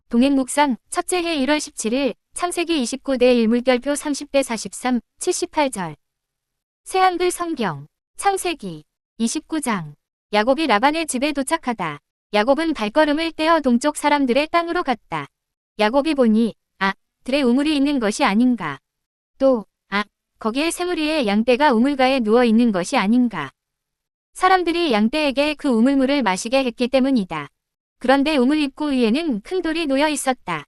동행묵상 첫째 해 1월 17일 창세기 29대 1 물결표 30대 43 78절 새한글 성경 창세기 29장 야곱이 라반의 집에 도착하다. 야곱은 발걸음을 떼어 동쪽 사람들의 땅으로 갔다. 야곱이 보니 들에 우물이 있는 것이 아닌가. 또 거기에 새무리에 양떼가 우물가에 누워 있는 것이 아닌가. 사람들이 양떼에게 그 우물물을 마시게 했기 때문이다. 그런데 우물 입구 위에는 큰 돌이 놓여 있었다.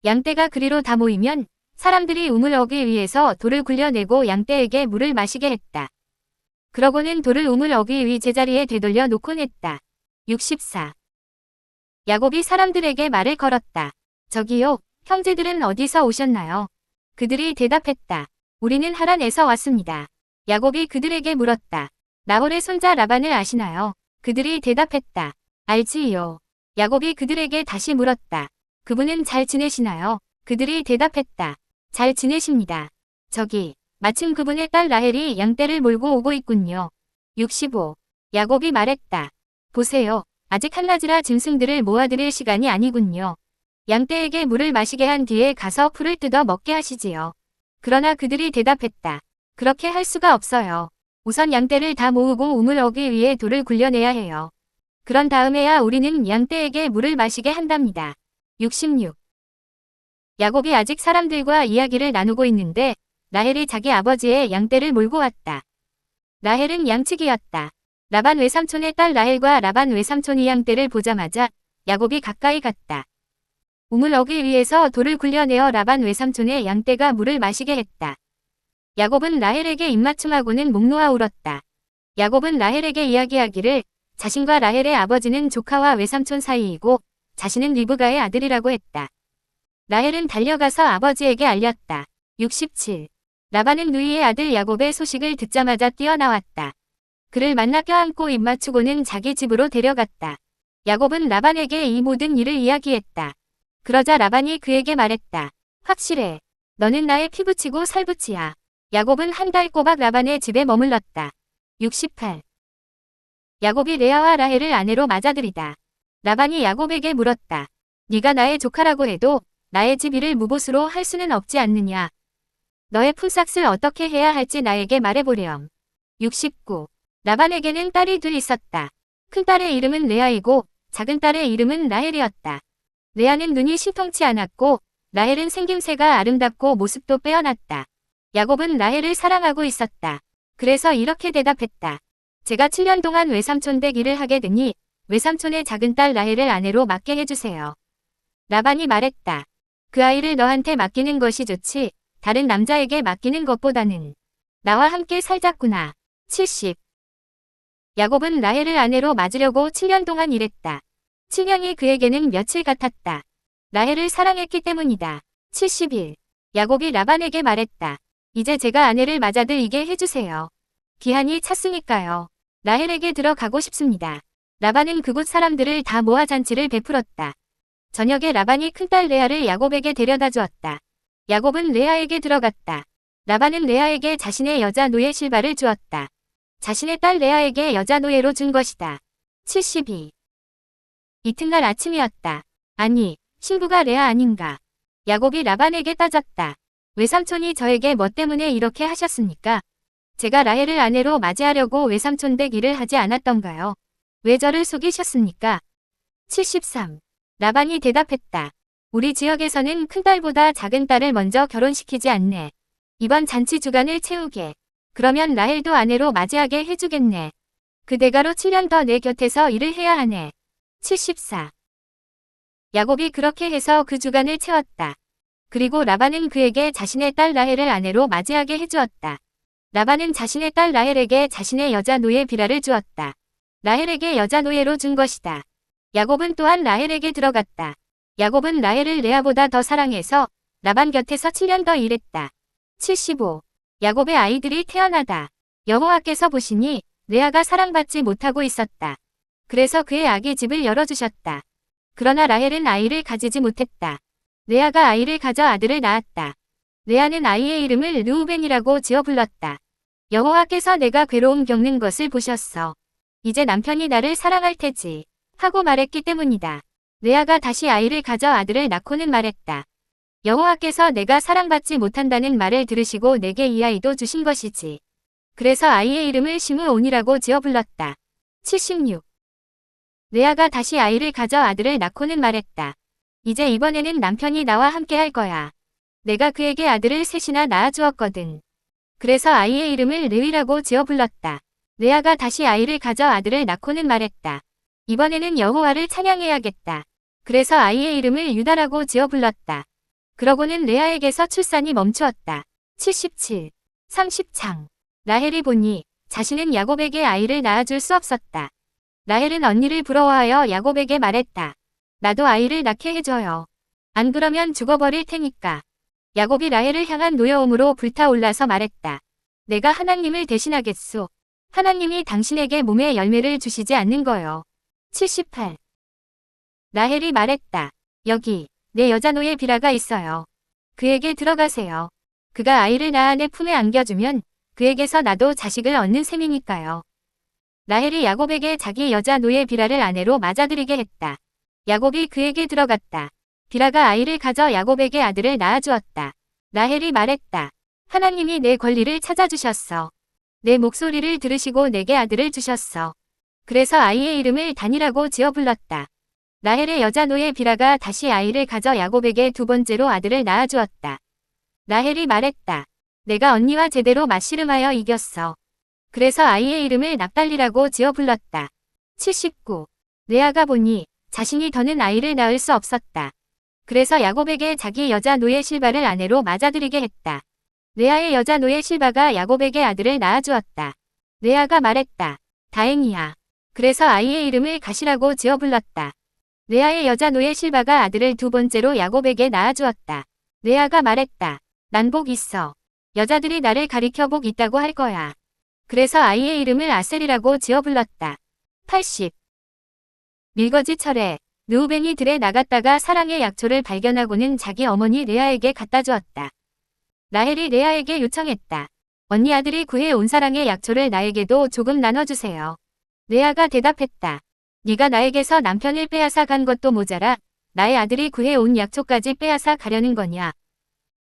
양떼가 그리로 다 모이면 사람들이 우물 어귀 위에서 돌을 굴려내고 양떼에게 물을 마시게 했다. 그러고는 돌을 우물 어귀 위 제자리에 되돌려 놓곤 했다. 64. 야곱이 사람들에게 말을 걸었다. 저기요, 형제들은 어디서 오셨나요? 그들이 대답했다. 우리는 하란에서 왔습니다. 야곱이 그들에게 물었다. 나홀의 손자 라반을 아시나요? 그들이 대답했다. 알지요. 야곱이 그들에게 다시 물었다. 그분은 잘 지내시나요? 그들이 대답했다. 잘 지내십니다. 저기, 마침 그분의 딸 라헬이 양떼를 몰고 오고 있군요. 65. 야곱이 말했다. 보세요. 아직 한낮이라 짐승들을 모아드릴 시간이 아니군요. 양떼에게 물을 마시게 한 뒤에 가서 풀을 뜯어 먹게 하시지요. 그러나 그들이 대답했다. 그렇게 할 수가 없어요. 우선 양떼를 다 모으고 우물 어귀 위에 돌을 굴려내야 해요. 그런 다음에야 우리는 양떼에게 물을 마시게 한답니다. 66. 야곱이 아직 사람들과 이야기를 나누고 있는데 라헬이 자기 아버지의 양떼를 몰고 왔다. 라헬은 양치기였다. 라반 외삼촌의 딸 라헬과 라반 외삼촌이 양떼를 보자마자 야곱이 가까이 갔다. 우물 어귀 위에서 돌을 굴려내어 라반 외삼촌의 양떼가 물을 마시게 했다. 야곱은 라헬에게 입맞춤하고는 목 놓아 울었다. 야곱은 라헬에게 이야기하기를 자신과 라헬의 아버지는 조카와 외삼촌 사이이고 자신은 리브가의 아들이라고 했다. 라헬은 달려가서 아버지에게 알렸다. 67. 라반은 누이의 아들 야곱의 소식을 듣자마자 뛰어나왔다. 그를 만나 껴안고 입맞추고는 자기 집으로 데려갔다. 야곱은 라반에게 이 모든 일을 이야기했다. 그러자 라반이 그에게 말했다. 확실해. 너는 나의 피부치고 살부치야. 야곱은 한 달 꼬박 라반의 집에 머물렀다. 68. 야곱이 레아와 라헬을 아내로 맞아들이다. 라반이 야곱에게 물었다. 네가 나의 조카라고 해도 나의 집 일을 무보수로 할 수는 없지 않느냐. 너의 품삯을 어떻게 해야 할지 나에게 말해보렴. 69. 라반에게는 딸이 둘 있었다. 큰딸의 이름은 레아이고 작은딸의 이름은 라헬이었다. 레아는 눈이 신통치 않았고 라헬은 생김새가 아름답고 모습도 빼어났다. 야곱은 라헬을 사랑하고 있었다. 그래서 이렇게 대답했다. 제가 7년 동안 외삼촌 댁 일을 하게 되니 외삼촌의 작은 딸 라헬을 아내로 맡게 해주세요. 라반이 말했다. 그 아이를 너한테 맡기는 것이 좋지 다른 남자에게 맡기는 것보다는 나와 함께 살자꾸나. 70. 야곱은 라헬을 아내로 맞으려고 7년 동안 일했다. 7년이 그에게는 며칠 같았다. 라헬을 사랑했기 때문이다. 71. 야곱이 라반에게 말했다. 이제 제가 아내를 맞아들이게 해주세요. 기한이 찼으니까요. 라헬에게 들어가고 싶습니다. 라반은 그곳 사람들을 다 모아 잔치를 베풀었다. 저녁에 라반이 큰딸 레아를 야곱에게 데려다 주었다. 야곱은 레아에게 들어갔다. 라반은 레아에게 자신의 여자 노예 실바를 주었다. 자신의 딸 레아에게 여자 노예로 준 것이다. 72. 이튿날 아침이었다. 아니, 신부가 레아 아닌가. 야곱이 라반에게 따졌다. 외삼촌이 저에게 뭐 때문에 이렇게 하셨습니까? 제가 라헬을 아내로 맞이하려고 외삼촌 댁 일을 하지 않았던가요? 왜 저를 속이셨습니까? 73. 라반이 대답했다. 우리 지역에서는 큰딸보다 작은딸을 먼저 결혼시키지 않네. 이번 잔치 주간을 채우게. 그러면 라헬도 아내로 맞이하게 해주겠네. 그 대가로 7년 더 내 곁에서 일을 해야 하네. 74. 야곱이 그렇게 해서 그 주간을 채웠다. 그리고 라반은 그에게 자신의 딸 라헬을 아내로 맞이하게 해주었다. 라반은 자신의 딸 라헬에게 자신의 여자 노예 비라를 주었다. 라헬에게 여자 노예로 준 것이다. 야곱은 또한 라헬에게 들어갔다. 야곱은 라헬을 레아보다 더 사랑해서 라반 곁에서 7년 더 일했다. 75. 야곱의 아이들이 태어나다. 여호와께서 보시니 레아가 사랑받지 못하고 있었다. 그래서 그의 아기 집을 열어주셨다. 그러나 라헬은 아이를 가지지 못했다. 레아가 아이를 가져 아들을 낳았다. 레아는 아이의 이름을 르우벤이라고 지어 불렀다. 여호와께서 내가 괴로움 겪는 것을 보셨어. 이제 남편이 나를 사랑할 테지. 하고 말했기 때문이다. 레아가 다시 아이를 가져 아들을 낳고는 말했다. 여호와께서 내가 사랑받지 못한다는 말을 들으시고 내게 이 아이도 주신 것이지. 그래서 아이의 이름을 시므온이라고 지어 불렀다. 76. 레아가 다시 아이를 가져 아들을 낳고는 말했다. 이제 이번에는 남편이 나와 함께 할 거야. 내가 그에게 아들을 셋이나 낳아주었거든. 그래서 아이의 이름을 레위라고 지어 불렀다. 레아가 다시 아이를 가져 아들을 낳고는 말했다. 이번에는 여호와를 찬양해야겠다. 그래서 아이의 이름을 유다라고 지어 불렀다. 그러고는 레아에게서 출산이 멈추었다. 77. 30장. 라헬이 보니 자신은 야곱에게 아이를 낳아줄 수 없었다. 라헬은 언니를 부러워하여 야곱에게 말했다. 나도 아이를 낳게 해줘요. 안 그러면 죽어버릴 테니까. 야곱이 라헬을 향한 노여움으로 불타올라서 말했다. 내가 하나님을 대신하겠소. 하나님이 당신에게 몸의 열매를 주시지 않는 거요. 78. 라헬이 말했다. 여기 내 여자 노예 비라가 있어요. 그에게 들어가세요. 그가 아이를 낳아 내 품에 안겨주면 그에게서 나도 자식을 얻는 셈이니까요. 라헬이 야곱에게 자기 여자 노예 비라를 아내로 맞아들이게 했다. 야곱이 그에게 들어갔다. 비라가 아이를 가져 야곱에게 아들을 낳아주었다. 라헬이 말했다. 하나님이 내 권리를 찾아주셨어. 내 목소리를 들으시고 내게 아들을 주셨어. 그래서 아이의 이름을 단이라고 지어 불렀다. 라헬의 여자 노예 비라가 다시 아이를 가져 야곱에게 두 번째로 아들을 낳아주었다. 라헬이 말했다. 내가 언니와 제대로 맞씨름하여 이겼어. 그래서 아이의 이름을 납달리라고 지어 불렀다. 79. 레아가 보니 자신이 더는 아이를 낳을 수 없었다. 그래서 야곱에게 자기 여자 노예 실바를 아내로 맞아들이게 했다. 레아의 여자 노예 실바가 야곱에게 아들을 낳아주었다. 레아가 말했다. 다행이야. 그래서 아이의 이름을 가시라고 지어 불렀다. 레아의 여자 노예 실바가 아들을 두 번째로 야곱에게 낳아주었다. 레아가 말했다. 난 복 있어. 여자들이 나를 가리켜 복 있다고 할 거야. 그래서 아이의 이름을 아셀이라고 지어 불렀다. 80. 밀거지철에 르우벤이 들에 나갔다가 사랑의 약초를 발견하고는 자기 어머니 레아에게 갖다 주었다. 라헬이 레아에게 요청했다. 언니 아들이 구해온 사랑의 약초를 나에게도 조금 나눠주세요. 레아가 대답했다. 네가 나에게서 남편을 빼앗아 간 것도 모자라 나의 아들이 구해온 약초까지 빼앗아 가려는 거냐.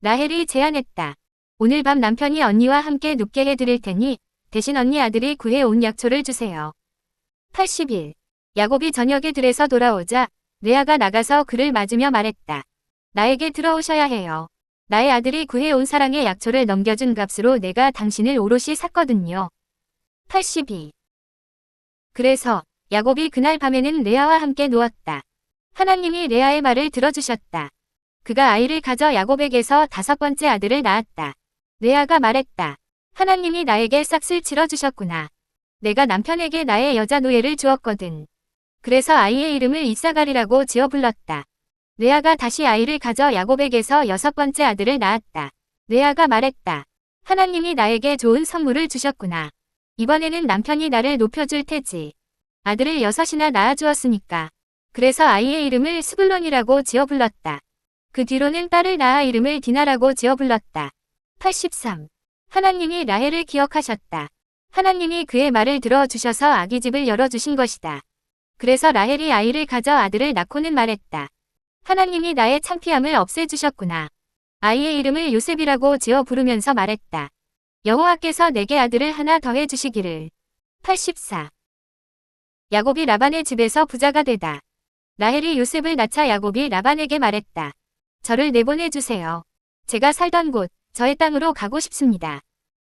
라헬이 제안했다. 오늘 밤 남편이 언니와 함께 눕게 해드릴 테니 대신 언니 아들이 구해온 약초를 주세요. 81. 야곱이 저녁에 들에서 돌아오자 레아가 나가서 그를 맞으며 말했다. 나에게 들어오셔야 해요. 나의 아들이 구해온 사랑의 약초를 넘겨준 값으로 내가 당신을 오롯이 샀거든요. 82. 그래서 야곱이 그날 밤에는 레아와 함께 누웠다. 하나님이 레아의 말을 들어주셨다. 그가 아이를 가져 야곱에게서 5번째 아들을 낳았다. 레아가 말했다. 하나님이 나에게 싹쓸 치러주셨구나. 내가 남편에게 나의 여자 노예를 주었거든. 그래서 아이의 이름을 이사갈이라고 지어 불렀다. 레아가 다시 아이를 가져 야곱에게서 6번째 아들을 낳았다. 레아가 말했다. 하나님이 나에게 좋은 선물을 주셨구나. 이번에는 남편이 나를 높여줄 테지. 아들을 6이나 낳아주었으니까. 그래서 아이의 이름을 스불론이라고 지어 불렀다. 그 뒤로는 딸을 낳아 이름을 디나라고 지어 불렀다. 83. 하나님이 라헬을 기억하셨다. 하나님이 그의 말을 들어주셔서 아기 집을 열어주신 것이다. 그래서 라헬이 아이를 가져 아들을 낳고는 말했다. 하나님이 나의 창피함을 없애주셨구나. 아이의 이름을 요셉이라고 지어 부르면서 말했다. 여호와께서 내게 아들을 하나 더해 주시기를. 84. 야곱이 라반의 집에서 부자가 되다. 라헬이 요셉을 낳자 야곱이 라반에게 말했다. 저를 내보내주세요. 제가 살던 곳, 저의 땅으로 가고 싶습니다.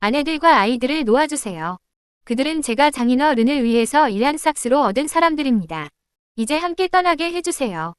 아내들과 아이들을 놓아주세요. 그들은 제가 장인어 른을 위해서 일한 싹스로 얻은 사람들입니다. 이제 함께 떠나게 해주세요.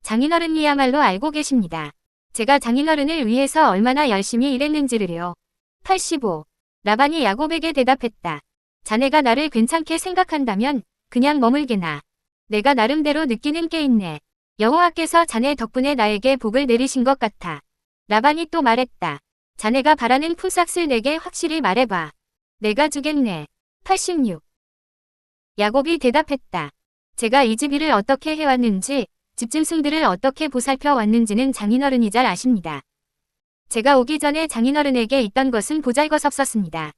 장인어른이야말로 알고 계십니다. 제가 장인어른을 위해서 얼마나 열심히 일했는지를요. 85. 라반이 야곱에게 대답했다. 자네가 나를 괜찮게 생각한다면 그냥 머물게나. 내가 나름대로 느끼는 게 있네. 여호와께서 자네 덕분에 나에게 복을 내리신 것 같아. 라반이 또 말했다. 자네가 바라는 품삯을 내게 확실히 말해봐. 내가 주겠네. 86. 야곱이 대답했다. 제가 이 집 일을 어떻게 해왔는지, 집짐승들을 어떻게 보살펴 왔는지는 장인어른이 잘 아십니다. 제가 오기 전에 장인어른에게 있던 것은 보잘것없었습니다.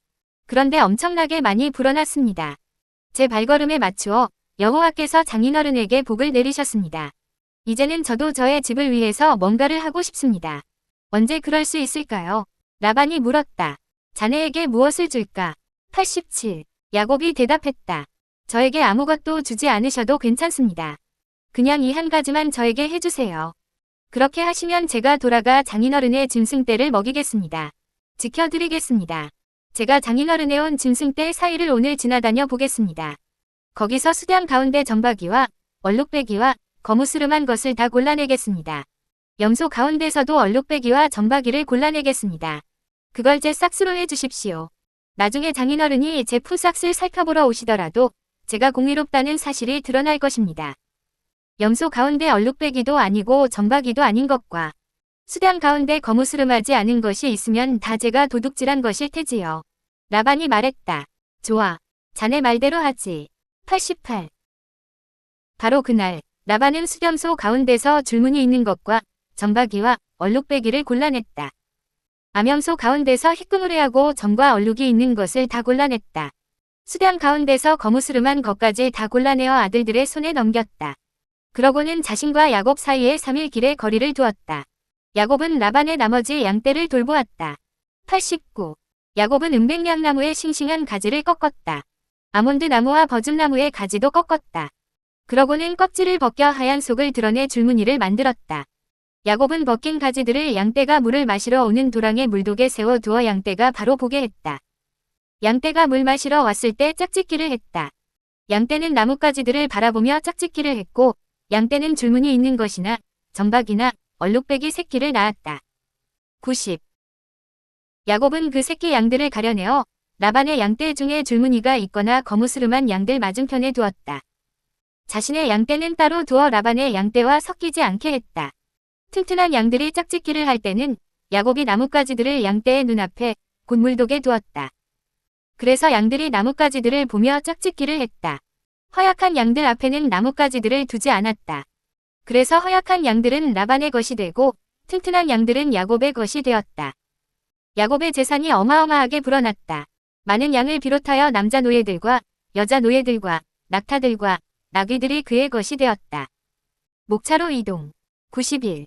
그런데 엄청나게 많이 불어났습니다. 제 발걸음에 맞추어 여호와께서 장인어른에게 복을 내리셨습니다. 이제는 저도 저의 집을 위해서 뭔가를 하고 싶습니다. 언제 그럴 수 있을까요? 라반이 물었다. 자네에게 무엇을 줄까? 87. 야곱이 대답했다. 저에게 아무것도 주지 않으셔도 괜찮습니다. 그냥 이 한 가지만 저에게 해주세요. 그렇게 하시면 제가 돌아가 장인어른의 짐승떼를 먹이겠습니다. 지켜드리겠습니다. 제가 장인어른의 온 짐승떼 사이를 오늘 지나다녀 보겠습니다. 거기서 수량 가운데 점박이와 얼룩배기와 거무스름한 것을 다 골라내겠습니다. 염소 가운데서도 얼룩배기와 점박이를 골라내겠습니다. 그걸 제 싹스로 해주십시오. 나중에 장인어른이 제 풀싹스를 살펴보러 오시더라도 제가 공의롭다는 사실이 드러날 것입니다. 염소 가운데 얼룩배기도 아니고 점박이도 아닌 것과 수량 가운데 거무스름하지 않은 것이 있으면 다 제가 도둑질한 것일 테지요. 라반이 말했다. 좋아. 자네 말대로 하지. 88. 바로 그날 라반은 수렴소 가운데서 줄무늬 있는 것과 점박이와 얼룩배기를 골라냈다. 암염소 가운데서 희끄무레하고 점과 얼룩이 있는 것을 다 골라냈다. 수량 가운데서 거무스름한 것까지 다 골라내어 아들들의 손에 넘겼다. 그러고는 자신과 야곱 사이에 3일 길의 거리를 두었다. 야곱은 라반의 나머지 양떼를 돌보았다. 89. 야곱은 은백향나무의 싱싱한 가지를 꺾었다. 아몬드 나무와 버즘나무의 가지도 꺾었다. 그러고는 껍질을 벗겨 하얀 속을 드러내 줄무늬를 만들었다. 야곱은 벗긴 가지들을 양떼가 물을 마시러 오는 도랑의 물독에 세워 두어 양떼가 바로 보게 했다. 양떼가 물 마시러 왔을 때 짝짓기를 했다. 양떼는 나뭇가지들을 바라보며 짝짓기를 했고 양떼는 줄무늬 있는 것이나 점박이나 얼룩배기 새끼를 낳았다. 90. 야곱은 그 새끼 양들을 가려내어 라반의 양떼 중에 줄무늬가 있거나 거무스름한 양들 맞은편에 두었다. 자신의 양떼는 따로 두어 라반의 양떼와 섞이지 않게 했다. 튼튼한 양들이 짝짓기를 할 때는 야곱이 나뭇가지들을 양떼의 눈앞에 곧물독에 두었다. 그래서 양들이 나뭇가지들을 보며 짝짓기를 했다. 허약한 양들 앞에는 나뭇가지들을 두지 않았다. 그래서 허약한 양들은 라반의 것이 되고 튼튼한 양들은 야곱의 것이 되었다. 야곱의 재산이 어마어마하게 불어났다. 많은 양을 비롯하여 남자 노예들과 여자 노예들과 낙타들과 나귀들이 그의 것이 되었다. 목차로 이동. 91.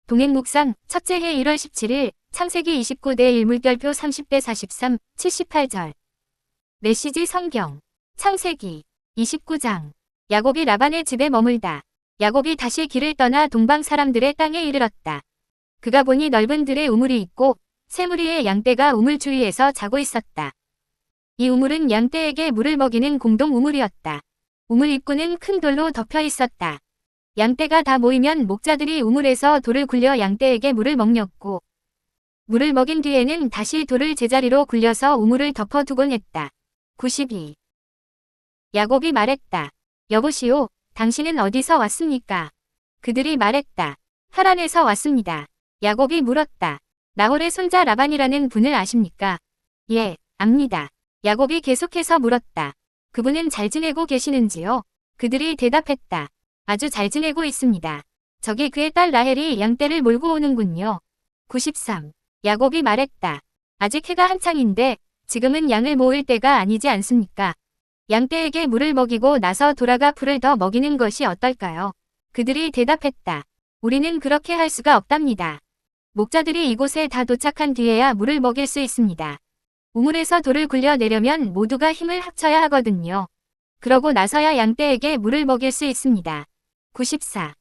동행묵상 첫째 해 1월 17일 창세기 29대 1물결표 30대 43 78절. 메시지 성경. 창세기 29장. 야곱이 라반의 집에 머물다. 야곱이 다시 길을 떠나 동방 사람들의 땅에 이르렀다. 그가 보니 넓은 들에 우물이 있고 세 무리의 양떼가 우물 주위에서 자고 있었다. 이 우물은 양떼에게 물을 먹이는 공동 우물이었다. 우물 입구는 큰 돌로 덮여 있었다. 양떼가 다 모이면 목자들이 우물에서 돌을 굴려 양떼에게 물을 먹였고 물을 먹인 뒤에는 다시 돌을 제자리로 굴려서 우물을 덮어두곤 했다. 92. 야곱이 말했다. 여보시오, 당신은 어디서 왔습니까? 그들이 말했다. 하란에서 왔습니다. 야곱이 물었다. 나홀의 손자 라반이라는 분을 아십니까? 예, 압니다. 야곱이 계속해서 물었다. 그분은 잘 지내고 계시는지요? 그들이 대답했다. 아주 잘 지내고 있습니다. 저기 그의 딸 라헬이 양떼를 몰고 오는군요. 93. 야곱이 말했다. 아직 해가 한창인데 지금은 양을 모을 때가 아니지 않습니까? 양떼에게 물을 먹이고 나서 돌아가 풀을 더 먹이는 것이 어떨까요? 그들이 대답했다. 우리는 그렇게 할 수가 없답니다. 목자들이 이곳에 다 도착한 뒤에야 물을 먹일 수 있습니다. 우물에서 돌을 굴려내려면 모두가 힘을 합쳐야 하거든요. 그러고 나서야 양떼에게 물을 먹일 수 있습니다. 94.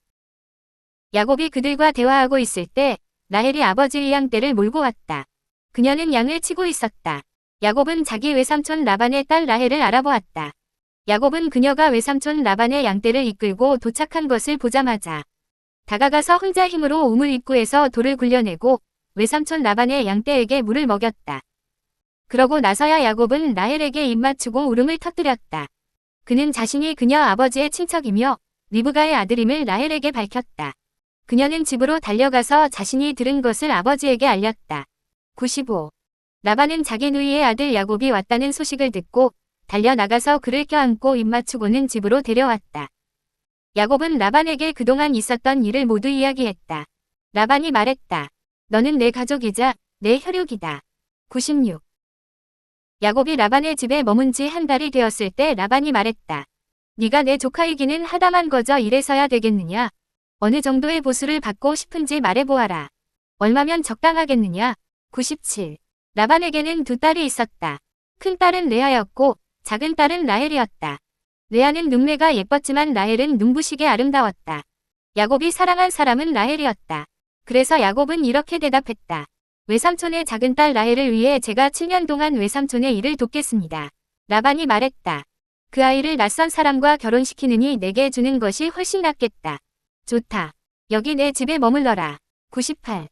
야곱이 그들과 대화하고 있을 때 라헬이 아버지의 양떼를 몰고 왔다. 그녀는 양을 치고 있었다. 야곱은 자기 외삼촌 라반의 딸 라헬을 알아보았다. 야곱은 그녀가 외삼촌 라반의 양떼를 이끌고 도착한 것을 보자마자 다가가서 혼자 힘으로 우물 입구에서 돌을 굴려내고 외삼촌 라반의 양떼에게 물을 먹였다. 그러고 나서야 야곱은 라헬에게 입맞추고 울음을 터뜨렸다. 그는 자신이 그녀 아버지의 친척이며 리브가의 아들임을 라헬에게 밝혔다. 그녀는 집으로 달려가서 자신이 들은 것을 아버지에게 알렸다. 95. 라반은 자기 누이의 아들 야곱이 왔다는 소식을 듣고 달려나가서 그를 껴안고 입맞추고는 집으로 데려왔다. 야곱은 라반에게 그동안 있었던 일을 모두 이야기했다. 라반이 말했다. 너는 내 가족이자 내 혈육이다. 96. 야곱이 라반의 집에 머문 지 한 달이 되었을 때 라반이 말했다. 네가 내 조카이기는 하다만 거저 이래서야 되겠느냐? 어느 정도의 보수를 받고 싶은지 말해보아라. 얼마면 적당하겠느냐? 97. 라반에게는 두 딸이 있었다. 큰 딸은 레아였고 작은 딸은 라헬이었다. 레아는 눈매가 예뻤지만 라헬은 눈부시게 아름다웠다. 야곱이 사랑한 사람은 라헬이었다. 그래서 야곱은 이렇게 대답했다. 외삼촌의 작은 딸 라헬을 위해 제가 7년 동안 외삼촌의 일을 돕겠습니다. 라반이 말했다. 그 아이를 낯선 사람과 결혼시키느니 내게 주는 것이 훨씬 낫겠다. 좋다. 여기 내 집에 머물러라. 98.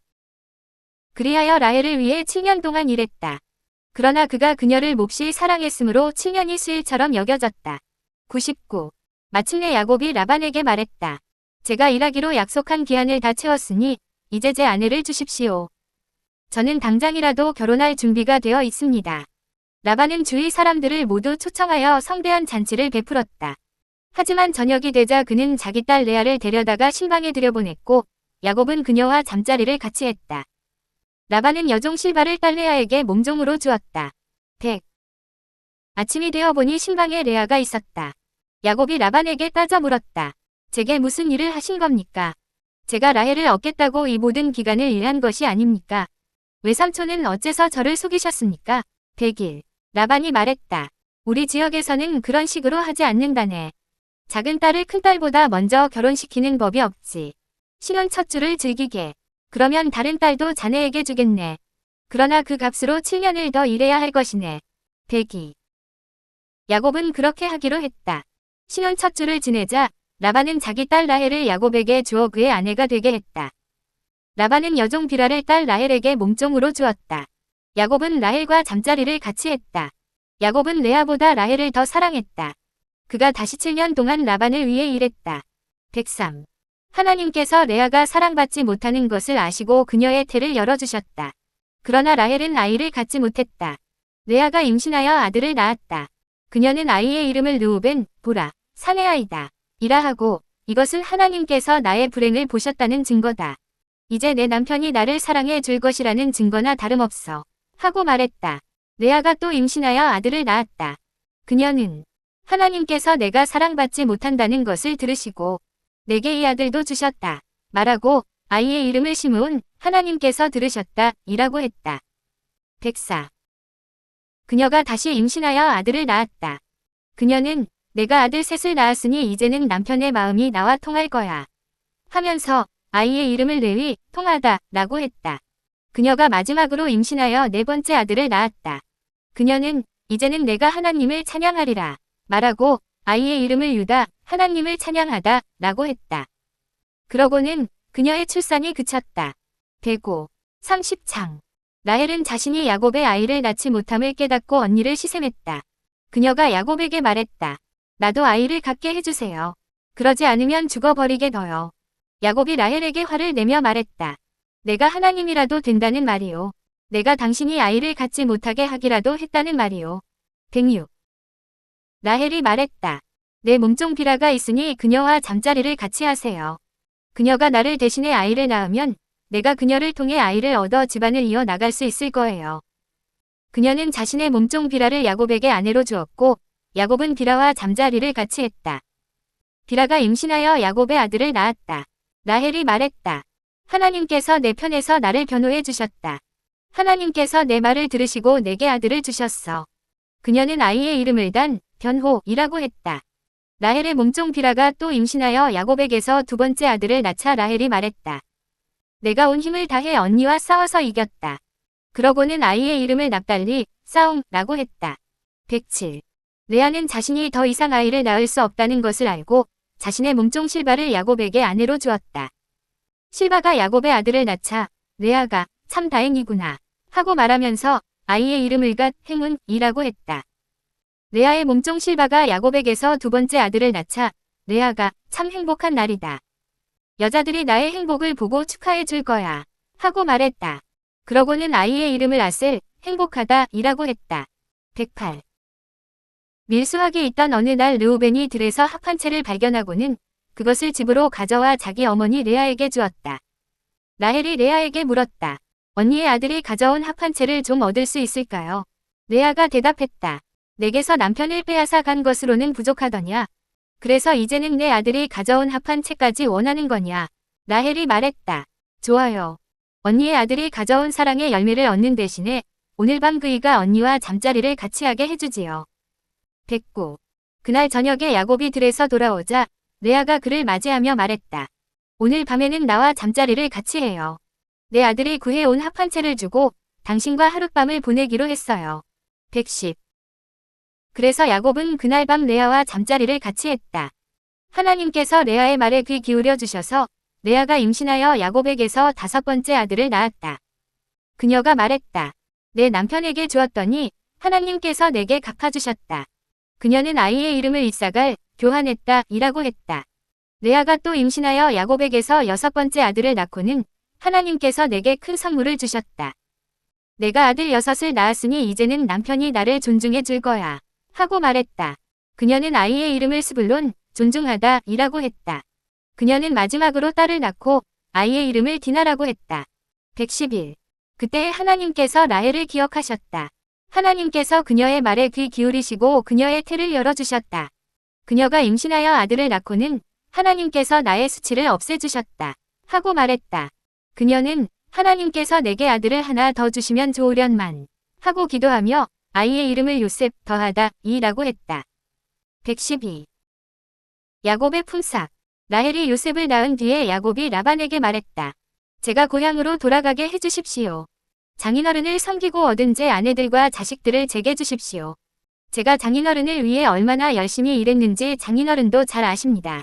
그리하여 라헬을 위해 7년 동안 일했다. 그러나 그가 그녀를 몹시 사랑했으므로 7년이 수일처럼 여겨졌다. 99. 마침내 야곱이 라반에게 말했다. 제가 일하기로 약속한 기한을 다 채웠으니 이제 제 아내를 주십시오. 저는 당장이라도 결혼할 준비가 되어 있습니다. 라반은 주위 사람들을 모두 초청하여 성대한 잔치를 베풀었다. 하지만 저녁이 되자 그는 자기 딸 레아를 데려다가 신방에 들여보냈고 야곱은 그녀와 잠자리를 같이 했다. 라반은 여종 실바를 딸 레아에게 몸종으로 주었다. 100. 아침이 되어 보니 신방에 레아가 있었다. 야곱이 라반에게 따져 물었다. 제게 무슨 일을 하신 겁니까? 제가 라헬을 얻겠다고 이 모든 기간을 일한 것이 아닙니까? 외삼촌은 어째서 저를 속이셨습니까? 100일. 라반이 말했다. 우리 지역에서는 그런 식으로 하지 않는다네. 작은 딸을 큰 딸보다 먼저 결혼시키는 법이 없지. 신혼 첫 주를 즐기게. 그러면 다른 딸도 자네에게 주겠네. 그러나 그 값으로 7년을 더 일해야 할 것이네. 102. 야곱은 그렇게 하기로 했다. 신혼 첫 주를 지내자 라반은 자기 딸 라헬을 야곱에게 주어 그의 아내가 되게 했다. 라반은 여종 비라를 딸 라헬에게 몸종으로 주었다. 야곱은 라헬과 잠자리를 같이 했다. 야곱은 레아보다 라헬을 더 사랑했다. 그가 다시 7년 동안 라반을 위해 일했다. 103. 하나님께서 레아가 사랑받지 못하는 것을 아시고 그녀의 태를 열어주셨다. 그러나 라헬은 아이를 갖지 못했다. 레아가 임신하여 아들을 낳았다. 그녀는 아이의 이름을 르우벤, 보라, 사내 아이다. 이라 하고 이것은 하나님께서 나의 불행을 보셨다는 증거다. 이제 내 남편이 나를 사랑해 줄 것이라는 증거나 다름없어. 하고 말했다. 레아가 또 임신하여 아들을 낳았다. 그녀는 하나님께서 내가 사랑받지 못한다는 것을 들으시고 내게 이 아들도 주셨다. 말하고 아이의 이름을 시므온, 하나님께서 들으셨다. 이라고 했다. 104. 그녀가 다시 임신하여 아들을 낳았다. 그녀는 내가 아들 셋을 낳았으니 이제는 남편의 마음이 나와 통할 거야. 하면서 아이의 이름을 레위, 통하다. 라고 했다. 그녀가 마지막으로 임신하여 네 번째 아들을 낳았다. 그녀는 이제는 내가 하나님을 찬양하리라. 말하고 아이의 이름을 유다, 하나님을 찬양하다. 라고 했다. 그러고는 그녀의 출산이 그쳤다. 105. 30창. 라헬은 자신이 야곱의 아이를 낳지 못함을 깨닫고 언니를 시샘했다. 그녀가 야곱에게 말했다. 나도 아이를 갖게 해주세요. 그러지 않으면 죽어버리게 둬요. 야곱이 라헬에게 화를 내며 말했다. 내가 하나님이라도 된다는 말이요. 내가 당신이 아이를 갖지 못하게 하기라도 했다는 말이요. 106. 라헬이 말했다. 내 몸종 비라가 있으니 그녀와 잠자리를 같이 하세요. 그녀가 나를 대신해 아이를 낳으면 내가 그녀를 통해 아이를 얻어 집안을 이어 나갈 수 있을 거예요. 그녀는 자신의 몸종 비라를 야곱에게 아내로 주었고 야곱은 비라와 잠자리를 같이 했다. 비라가 임신하여 야곱의 아들을 낳았다. 라헬이 말했다. 하나님께서 내 편에서 나를 변호해 주셨다. 하나님께서 내 말을 들으시고 내게 아들을 주셨어. 그녀는 아이의 이름을 단, 변호이라고 했다. 라헬의 몸종 비라가 또 임신하여 야곱에게서 두 번째 아들을 낳자 라헬이 말했다. 내가 온 힘을 다해 언니와 싸워서 이겼다. 그러고는 아이의 이름을 납달리, 싸움라고 했다. 107. 레아는 자신이 더 이상 아이를 낳을 수 없다는 것을 알고 자신의 몸종 실바를 야곱에게 아내로 주었다. 실바가 야곱의 아들을 낳자 레아가 참 다행이구나 하고 말하면서 아이의 이름을 갓 행운이라고 했다. 레아의 몸종 실바가 야곱에게서 두 번째 아들을 낳자 레아가 참 행복한 날이다. 여자들이 나의 행복을 보고 축하해 줄 거야 하고 말했다. 그러고는 아이의 이름을 아셀, 행복하다 이라고 했다. 108. 밀수하게 있던 어느 날 르우벤이 들에서 합 한 채를 발견하고는 그것을 집으로 가져와 자기 어머니 레아에게 주었다. 라헬이 레아에게 물었다. 언니의 아들이 가져온 합 한 채를 좀 얻을 수 있을까요? 레아가 대답했다. 내게서 남편을 빼앗아 간 것으로는 부족하더냐. 그래서 이제는 내 아들이 가져온 합 한 채까지 원하는 거냐. 라헬이 말했다. 좋아요. 언니의 아들이 가져온 사랑의 열매를 얻는 대신에 오늘 밤 그이가 언니와 잠자리를 같이 하게 해주지요. 109. 그날 저녁에 야곱이 들에서 돌아오자 레아가 그를 맞이하며 말했다. 오늘 밤에는 나와 잠자리를 같이 해요. 내 아들이 구해온 합 한 채를 주고 당신과 하룻밤을 보내기로 했어요. 110. 그래서 야곱은 그날 밤 레아와 잠자리를 같이 했다. 하나님께서 레아의 말에 귀 기울여 주셔서 레아가 임신하여 야곱에게서 5번째 아들을 낳았다. 그녀가 말했다. 내 남편에게 주었더니 하나님께서 내게 갚아주셨다. 그녀는 아이의 이름을 이삭을 교환했다 이라고 했다. 레아가 또 임신하여 야곱에게서 6번째 아들을 낳고는 하나님께서 내게 큰 선물을 주셨다. 내가 아들 6을 낳았으니 이제는 남편이 나를 존중해 줄 거야. 하고 말했다. 그녀는 아이의 이름을 스불론, 존중하다 이라고 했다. 그녀는 마지막으로 딸을 낳고 아이의 이름을 디나라고 했다. 111. 그때 하나님께서 라헬을 기억하셨다. 하나님께서 그녀의 말에 귀 기울이시고 그녀의 태를 열어주셨다. 그녀가 임신하여 아들을 낳고는 하나님께서 나의 수치를 없애주셨다. 하고 말했다. 그녀는 하나님께서 내게 아들을 하나 더 주시면 좋으련만 하고 기도하며 아이의 이름을 요셉 더하다 이라고 했다. 112. 야곱의 품삯. 라헬이 요셉을 낳은 뒤에 야곱이 라반에게 말했다. 제가 고향으로 돌아가게 해주십시오. 장인어른을 섬기고 얻은 제 아내들과 자식들을 제게 주십시오. 제가 장인어른을 위해 얼마나 열심히 일했는지 장인어른도 잘 아십니다.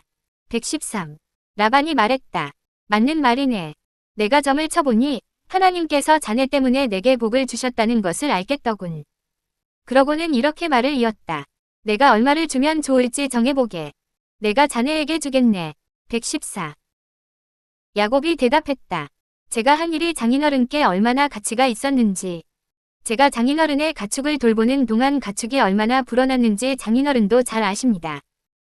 113. 라반이 말했다. 맞는 말이네. 내가 점을 쳐보니 하나님께서 자네 때문에 내게 복을 주셨다는 것을 알겠더군. 그러고는 이렇게 말을 이었다. 내가 얼마를 주면 좋을지 정해보게. 내가 자네에게 주겠네. 114. 야곱이 대답했다. 제가 한 일이 장인어른께 얼마나 가치가 있었는지, 제가 장인어른의 가축을 돌보는 동안 가축이 얼마나 불어났는지 장인어른도 잘 아십니다.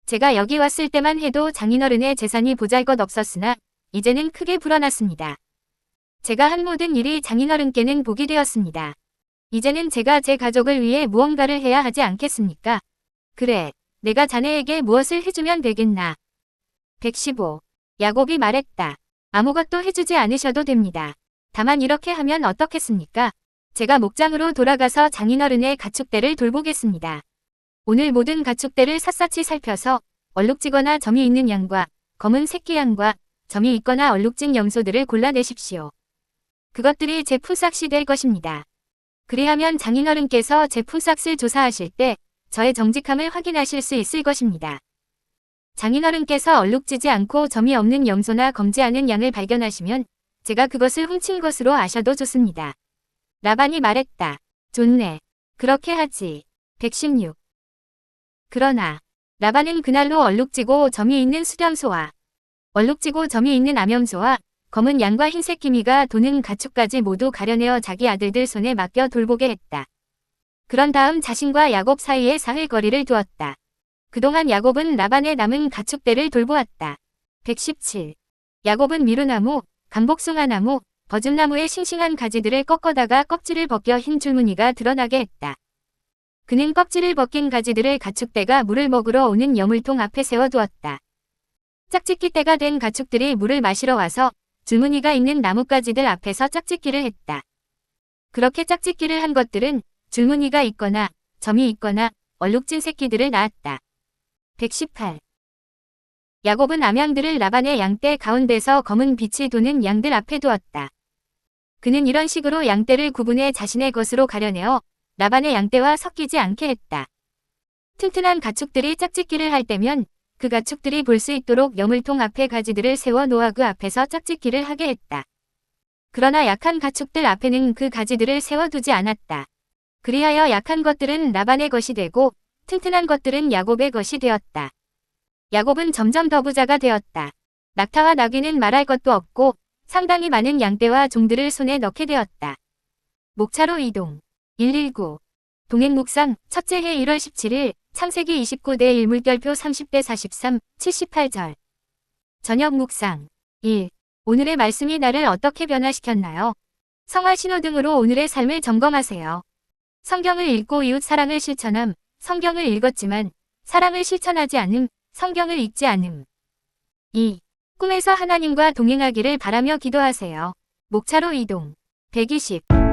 제가 여기 왔을 때만 해도 장인어른의 재산이 보잘것없었으나 이제는 크게 불어났습니다. 제가 한 모든 일이 장인어른께는 복이 되었습니다. 이제는 제가 제 가족을 위해 무언가를 해야 하지 않겠습니까? 그래, 내가 자네에게 무엇을 해주면 되겠나? 115. 야곱이 말했다. 아무것도 해주지 않으셔도 됩니다. 다만 이렇게 하면 어떻겠습니까? 제가 목장으로 돌아가서 장인어른의 가축대를 돌보겠습니다. 오늘 모든 가축대를 샅샅이 살펴서 얼룩지거나 점이 있는 양과 검은 새끼 양과 점이 있거나 얼룩진 염소들을 골라내십시오. 그것들이 제 품삯이 될 것입니다. 그리하면 장인어른께서 제 품삯을 조사하실 때 저의 정직함을 확인하실 수 있을 것입니다. 장인어른께서 얼룩지지 않고 점이 없는 염소나 검지 않은 양을 발견하시면 제가 그것을 훔친 것으로 아셔도 좋습니다. 라반이 말했다. 좋네. 그렇게 하지. 116. 그러나 라반은 그날로 얼룩지고 점이 있는 수렴소와 얼룩지고 점이 있는 암염소와 검은 양과 흰색 기미가 도는 가축까지 모두 가려내어 자기 아들들 손에 맡겨 돌보게 했다. 그런 다음 자신과 야곱 사이에 사흘 거리를 두었다. 그동안 야곱은 라반의 남은 가축대를 돌보았다. 117. 야곱은 미루나무, 감복숭아나무, 버즘나무의 싱싱한 가지들을 꺾어다가 껍질을 벗겨 흰 줄무늬가 드러나게 했다. 그는 껍질을 벗긴 가지들을 가축대가 물을 먹으러 오는 여물통 앞에 세워두었다. 짝짓기 때가 된 가축들이 물을 마시러 와서 줄무늬가 있는 나뭇가지들 앞에서 짝짓기를 했다. 그렇게 짝짓기를 한 것들은 줄무늬가 있거나 점이 있거나 얼룩진 새끼들을 낳았다. 118. 야곱은 암양들을 라반의 양떼 가운데서 검은 빛이 도는 양들 앞에 두었다. 그는 이런 식으로 양떼를 구분해 자신의 것으로 가려내어 라반의 양떼와 섞이지 않게 했다. 튼튼한 가축들이 짝짓기를 할 때면 그 가축들이 볼 수 있도록 여물통 앞에 가지들을 세워 놓아 그 앞에서 짝짓기를 하게 했다. 그러나 약한 가축들 앞에는 그 가지들을 세워두지 않았다. 그리하여 약한 것들은 라반의 것이 되고 튼튼한 것들은 야곱의 것이 되었다. 야곱은 점점 더 부자가 되었다. 낙타와 나귀는 말할 것도 없고 상당히 많은 양떼와 종들을 손에 넣게 되었다. 목차로 이동. 119. 동행묵상 첫째 해 1월 17일 창세기 29대 1 물결표 30대 43 78절. 저녁 묵상. 1. 오늘의 말씀이 나를 어떻게 변화시켰나요? 성화 신호등으로 오늘의 삶을 점검하세요. 성경을 읽고 이웃 사랑을 실천함. 성경을 읽었지만 사랑을 실천하지 않음. 성경을 읽지 않음. 2. 꿈에서 하나님과 동행하기를 바라며 기도하세요. 목차로 이동. 120.